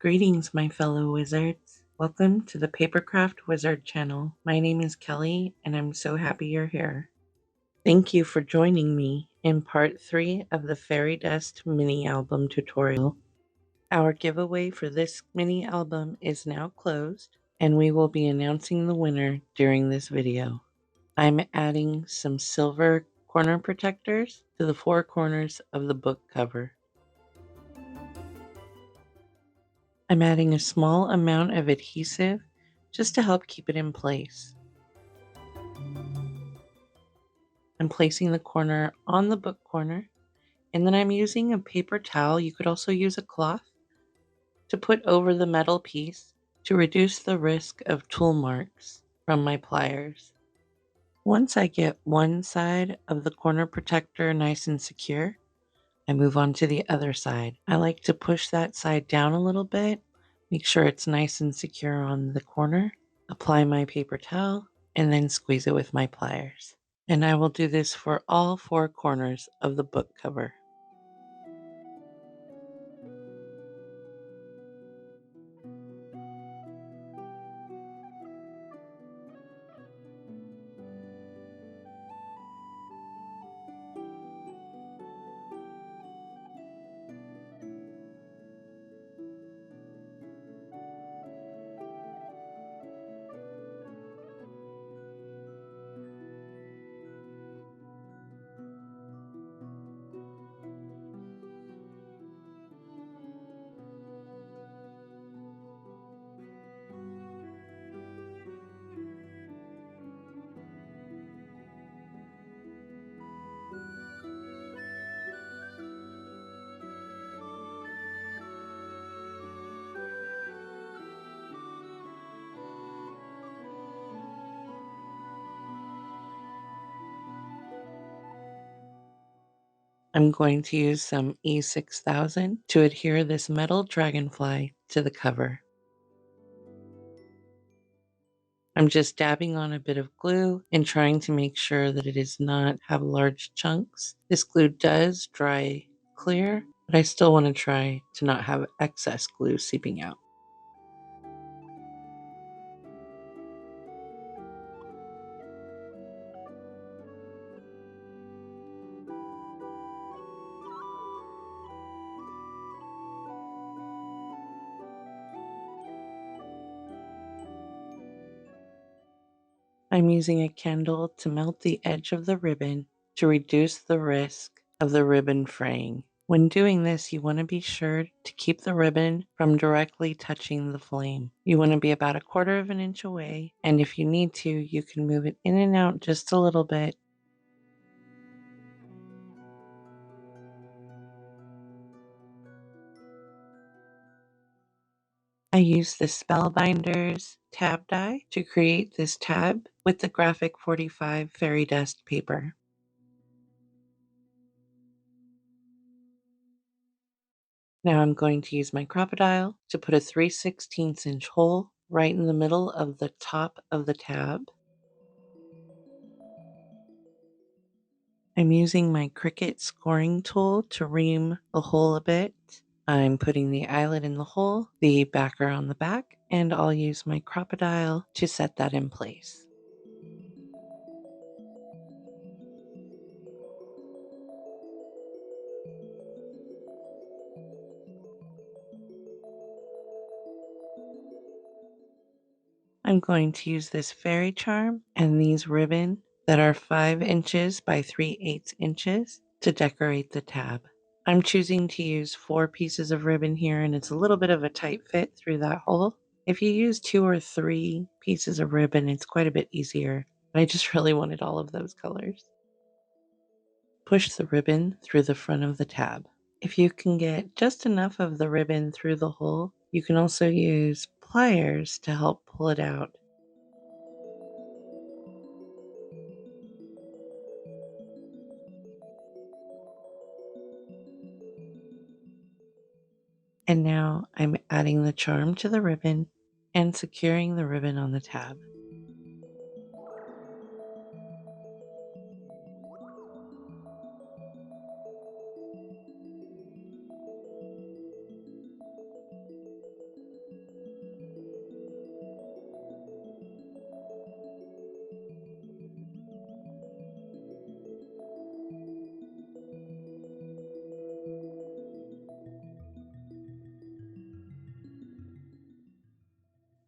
Greetings, my fellow wizards. Welcome to the Papercraft Wizard channel. My name is Kelly, and I'm so happy you're here. Thank you for joining me in part 3 of the Fairy Dust mini album tutorial. Our giveaway for this mini album is now closed, and we will be announcing the winner during this video. I'm adding some silver corner protectors to the four corners of the book cover. I'm adding a small amount of adhesive just to help keep it in place. I'm placing the corner on the book corner, and then I'm using a paper towel, you could also use a cloth, to put over the metal piece to reduce the risk of tool marks from my pliers. Once I get one side of the corner protector nice and secure, I move on to the other side. I like to push that side down a little bit, make sure it's nice and secure on the corner, apply my paper towel, and then squeeze it with my pliers. And I will do this for all four corners of the book cover. I'm going to use some E6000 to adhere this metal dragonfly to the cover. I'm just dabbing on a bit of glue and trying to make sure that it does not have large chunks. This glue does dry clear, but I still want to try to not have excess glue seeping out. I'm using a candle to melt the edge of the ribbon to reduce the risk of the ribbon fraying. When doing this, you want to be sure to keep the ribbon from directly touching the flame. You want to be about 1/4 of an inch away, and if you need to, you can move it in and out just a little bit. I use the Spellbinders tab die to create this tab with the Graphic 45 Fairy Dust paper. Now I'm going to use my crocodile to put a 3/16 inch hole right in the middle of the top of the tab. I'm using my Cricut scoring tool to ream the hole a bit. I'm putting the eyelet in the hole, the backer on the back, and I'll use my crocodile to set that in place. I'm going to use this fairy charm and these ribbon that are 5 inches by 3/8 inches to decorate the tab. I'm choosing to use 4 pieces of ribbon here, and it's a little bit of a tight fit through that hole. If you use 2 or 3 pieces of ribbon, it's quite a bit easier, but I just really wanted all of those colors. Push the ribbon through the front of the tab. If you can get just enough of the ribbon through the hole, you can also use pliers to help pull it out. And now I'm adding the charm to the ribbon and securing the ribbon on the tab.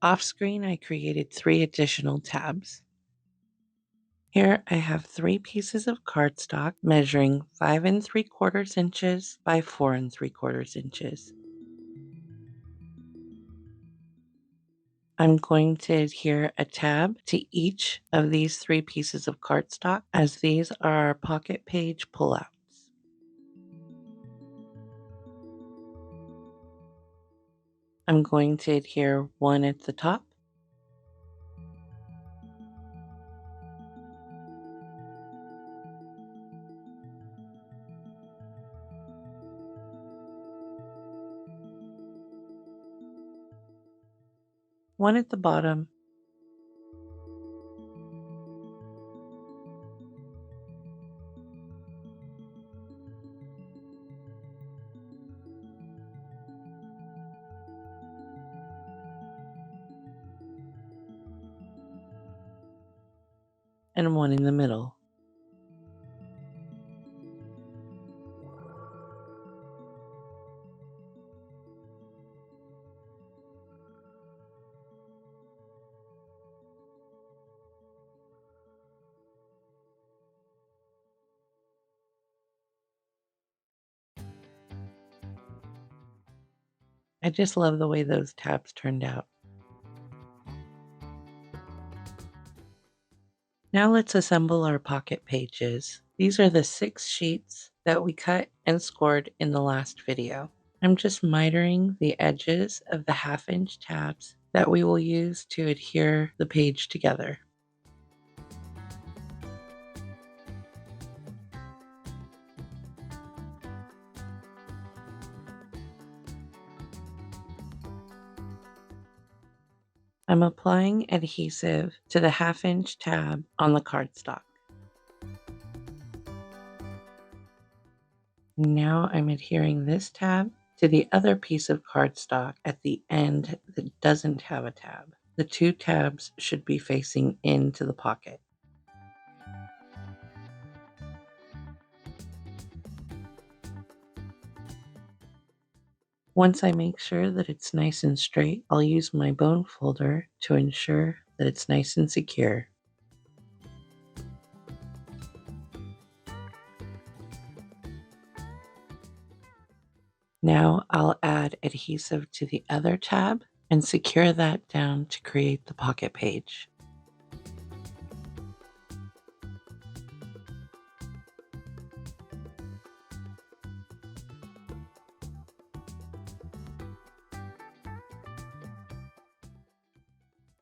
Off screen, I created 3 additional tabs. Here I have 3 pieces of cardstock measuring 5 3/4 inches by 4 3/4 inches. I'm going to adhere a tab to each of these 3 pieces of cardstock, as these are our pocket page pullouts. I'm going to adhere one at the top, one at the bottom, and one in the middle. I just love the way those tabs turned out. Now let's assemble our pocket pages. These are the 6 sheets that we cut and scored in the last video. I'm just mitering the edges of the 1/2 inch tabs that we will use to adhere the page together. I'm applying adhesive to the 1/2 inch tab on the cardstock. Now I'm adhering this tab to the other piece of cardstock at the end that doesn't have a tab. The 2 tabs should be facing into the pocket. Once I make sure that it's nice and straight, I'll use my bone folder to ensure that it's nice and secure. Now I'll add adhesive to the other tab and secure that down to create the pocket page.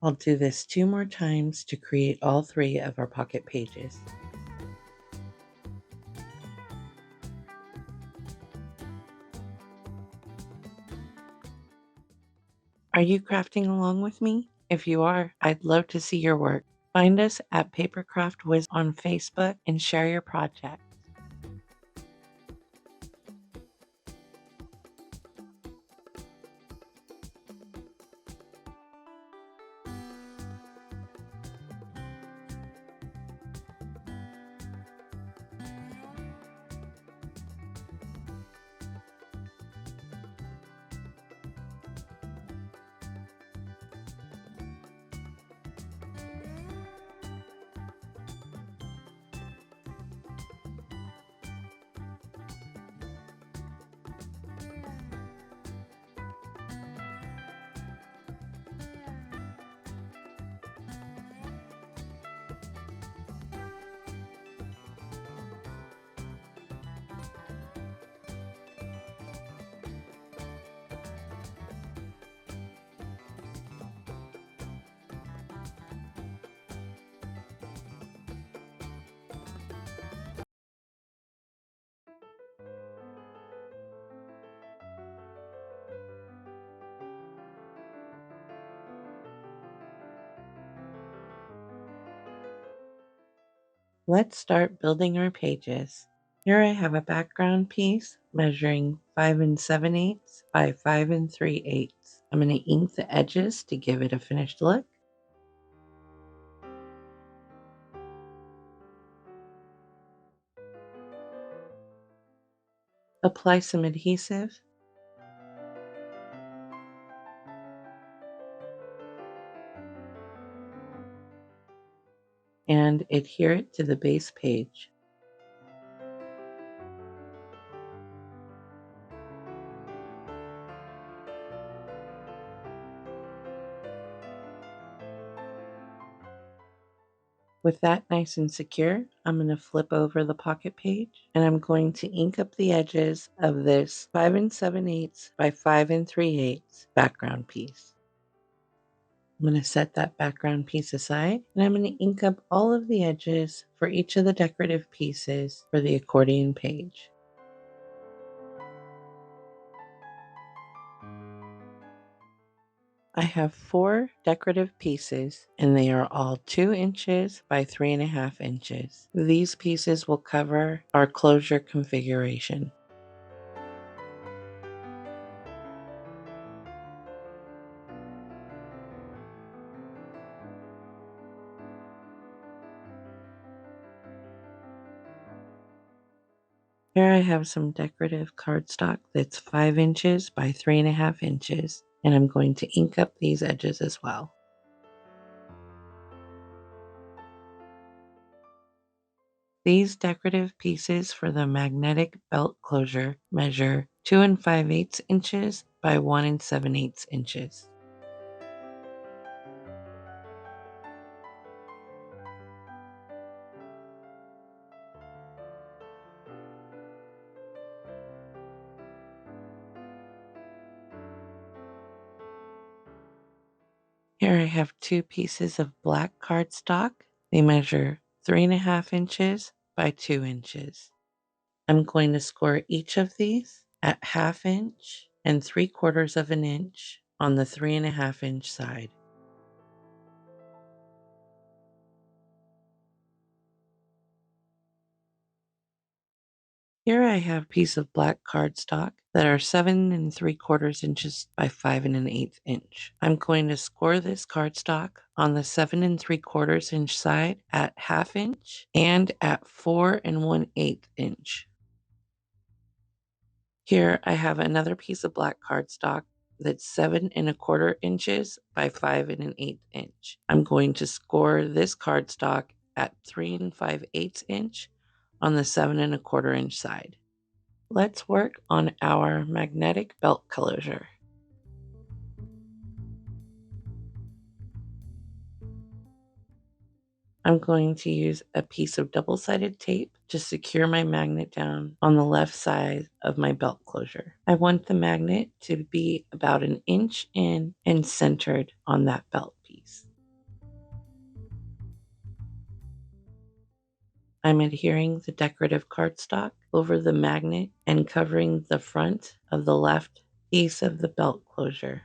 I'll do this 2 more times to create all 3 of our pocket pages. Are you crafting along with me? If you are, I'd love to see your work. Find us at Papercraftwizard on Facebook and share your project. Let's start building our pages. Here I have a background piece measuring 5 7/8 by 5 3/8. I'm going to ink the edges to give it a finished look. Apply some adhesive. and adhere it to the base page. With that nice and secure, I'm going to flip over the pocket page and I'm going to ink up the edges of this 5 7/8 by 5 3/8 background piece. I'm going to set that background piece aside and I'm going to ink up all of the edges for each of the decorative pieces for the accordion page. I have 4 decorative pieces and they are all 2 inches by 3.5 inches. These pieces will cover our closure configuration. Here I have some decorative cardstock that's 5 inches by 3.5 inches, and I'm going to ink up these edges as well. These decorative pieces for the magnetic belt closure measure 2 5/8 inches by 1 7/8 inches. Here I have 2 pieces of black cardstock. They measure 3.5 inches by 2 inches. I'm going to score each of these at 1/2 inch and 3/4 of an inch on the 3.5 inch side. Here I have a piece of black cardstock that are 7 3/4 inches by 5 1/8 inch. I'm going to score this cardstock on the 7 3/4 inch side at 1/2 inch and at 4 1/8 inch. Here I have another piece of black cardstock that's 7 1/4 inches by 5 1/8 inch. I'm going to score this cardstock at 3 5/8 inch on the 7 1/4 inch side. Let's work on our magnetic belt closure. I'm going to use a piece of double-sided tape to secure my magnet down on the left side of my belt closure. I want the magnet to be about 1 inch in and centered on that belt piece. I'm adhering the decorative cardstock over the magnet and covering the front of the left piece of the belt closure.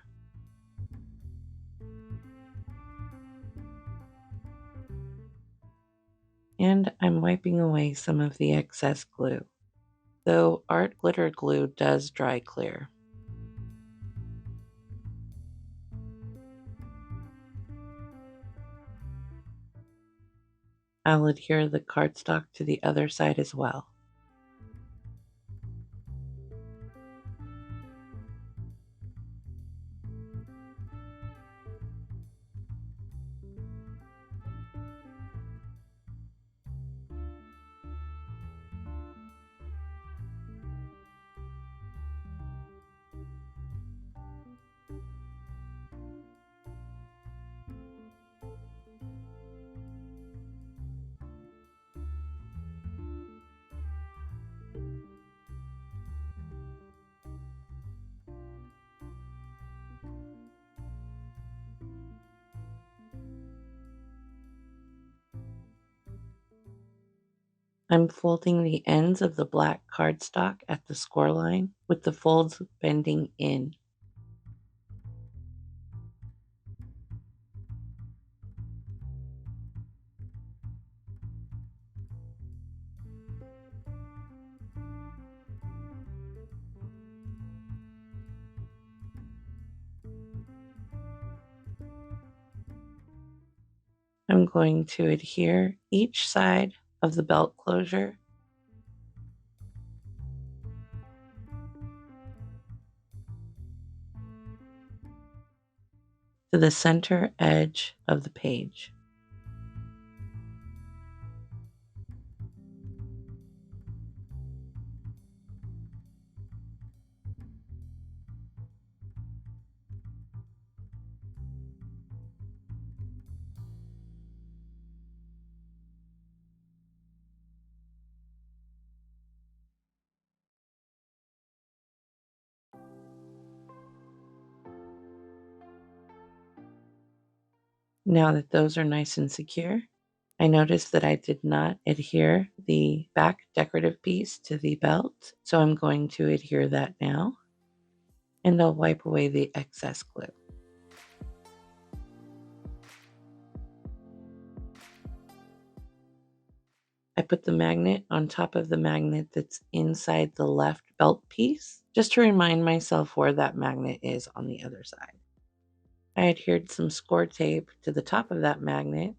And I'm wiping away some of the excess glue, though art glitter glue does dry clear. I'll adhere the cardstock to the other side as well. I'm folding the ends of the black cardstock at the score line with the folds bending in. I'm going to adhere each side of the belt closure to the center edge of the page. Now that those are nice and secure, I noticed that I did not adhere the back decorative piece to the belt, so I'm going to adhere that now, and I'll wipe away the excess glue. I put the magnet on top of the magnet that's inside the left belt piece, just to remind myself where that magnet is on the other side. I adhered some score tape to the top of that magnet.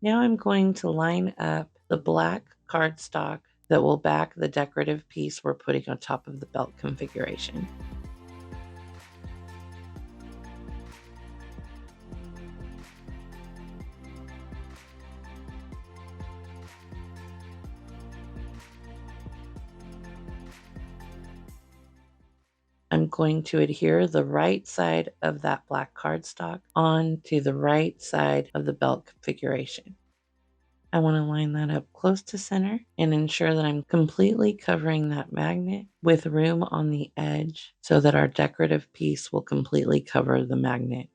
Now I'm going to line up the black cardstock that will back the decorative piece we're putting on top of the belt configuration. I'm going to adhere the right side of that black cardstock onto the right side of the belt configuration. I want to line that up close to center and ensure that I'm completely covering that magnet with room on the edge so that our decorative piece will completely cover the magnet.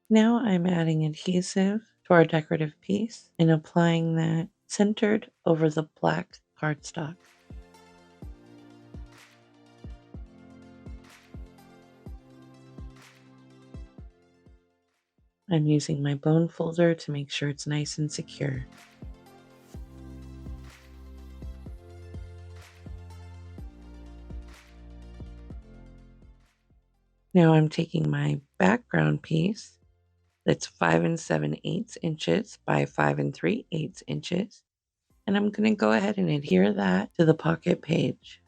Now I'm adding adhesive to our decorative piece and applying that centered over the black cardstock. I'm using my bone folder to make sure it's nice and secure. Now I'm taking my background piece that's 5 7/8 inches by 5 3/8 inches, and I'm going to go ahead and adhere that to the pocket page.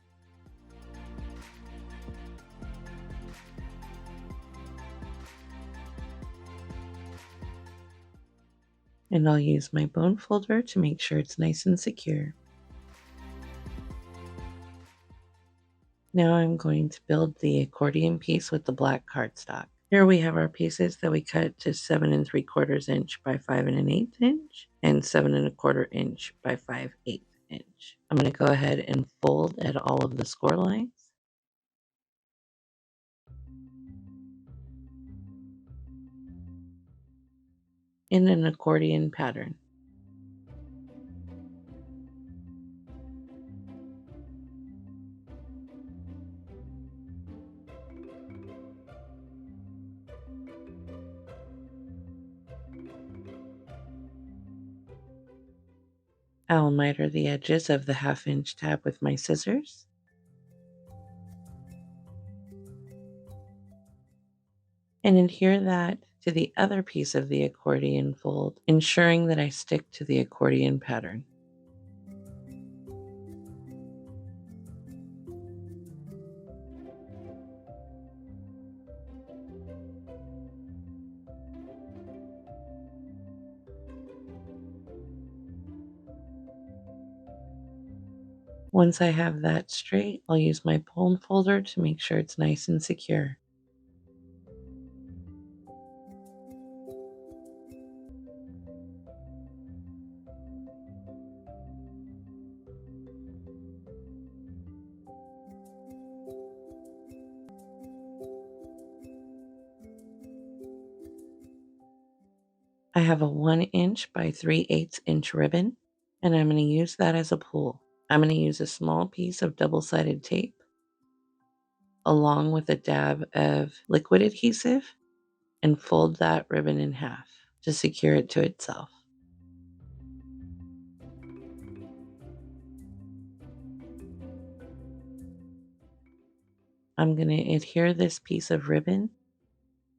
And I'll use my bone folder to make sure it's nice and secure. Now I'm going to build the accordion piece with the black cardstock. Here we have our pieces that we cut to 7 3/4 inch by 5 1/8 inch and 7 1/4 inch by 5/8 inch. I'm going to go ahead and fold at all of the score lines. In an accordion pattern. I'll miter the edges of the 1/2 inch tab with my scissors. And adhere that to the other piece of the accordion fold, ensuring that I stick to the accordion pattern. Once I have that straight, I'll use my bone folder to make sure it's nice and secure. I have a 1 inch by 3/8 inch ribbon, and I'm going to use that as a pull. I'm going to use a small piece of double-sided tape along with a dab of liquid adhesive and fold that ribbon in half to secure it to itself. I'm going to adhere this piece of ribbon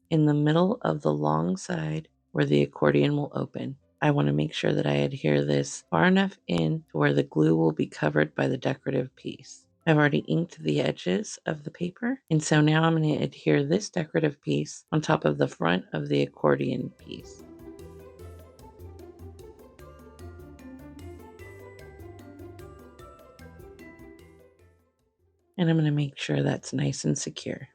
in the middle of the long side where the accordion will open. I want to make sure that I adhere this far enough in to where the glue will be covered by the decorative piece. I've already inked the edges of the paper, and so now I'm going to adhere this decorative piece on top of the front of the accordion piece. And I'm going to make sure that's nice and secure.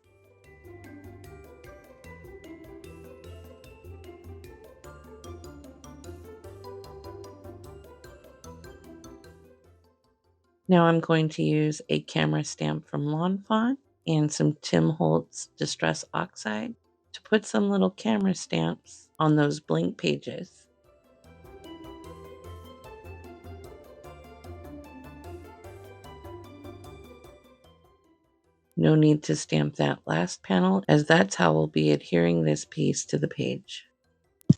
Now I'm going to use a camera stamp from Fawn and some Tim Holtz Distress Oxide to put some little camera stamps on those blank pages. No need to stamp that last panel, as that's how we'll be adhering this piece to the page.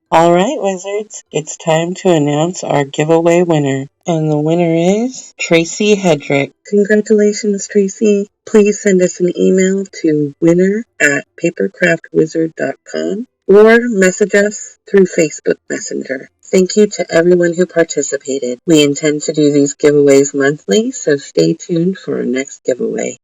All right, Wizards, it's time to announce our giveaway winner. And the winner is Tracy Hedrick. Congratulations, Tracy. Please send us an email to winner@papercraftwizard.com or message us through Facebook Messenger. Thank you to everyone who participated. We intend to do these giveaways monthly, so stay tuned for our next giveaway.